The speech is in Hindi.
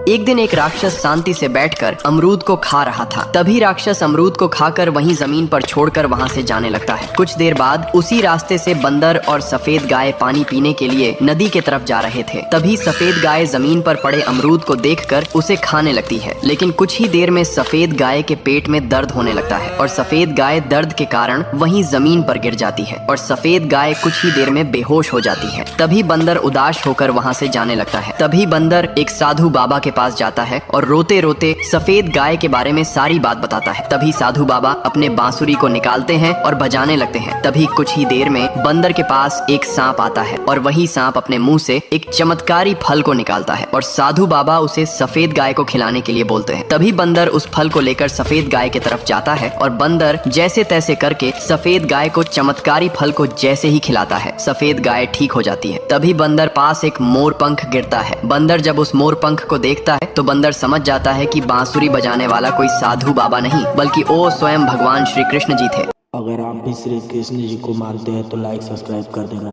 एक दिन एक राक्षस शांति से बैठकर अमरूद को खा रहा था। तभी राक्षस अमरूद को खाकर वहीं जमीन पर छोड़कर वहां से जाने लगता है। कुछ देर बाद उसी रास्ते से बंदर और सफेद गाय पानी पीने के लिए नदी के तरफ जा रहे थे। तभी सफेद गाय जमीन पर पड़े अमरूद को देखकर उसे खाने लगती है, लेकिन कुछ ही देर में सफेद गाय के पेट में दर्द होने लगता है और सफेद गाय दर्द के कारण वहीं जमीन पर गिर जाती है और सफेद गाय कुछ ही देर में बेहोश हो जाती है। तभी बंदर उदास होकर वहां से जाने लगता है। तभी बंदर एक साधु बाबा के पास जाता है और रोते रोते सफेद गाय के बारे में सारी बात बताता है। तभी साधु बाबा अपने बांसुरी को निकालते हैं और बजाने लगते हैं। तभी कुछ ही देर में बंदर के पास एक सांप आता है और वही सांप अपने मुंह से एक चमत्कारी फल को निकालता है और साधु बाबा उसे सफेद गाय को खिलाने के लिए बोलते हैं। तभी बंदर उस फल को लेकर सफेद गाय की तरफ जाता है और बंदर जैसे तैसे करके सफेद गाय को चमत्कारी फल को जैसे ही खिलाता है, सफेद गाय ठीक हो जाती है। तभी बंदर पास एक मोर पंख गिरता है। बंदर जब उस मोर पंख को देखता है तो बंदर समझ जाता है कि बांसुरी बजाने वाला कोई साधु बाबा नहीं बल्कि वो स्वयं भगवान श्री कृष्ण जी थे। अगर आप भी श्री कृष्ण जी को मानते हैं तो लाइक सब्सक्राइब कर देना।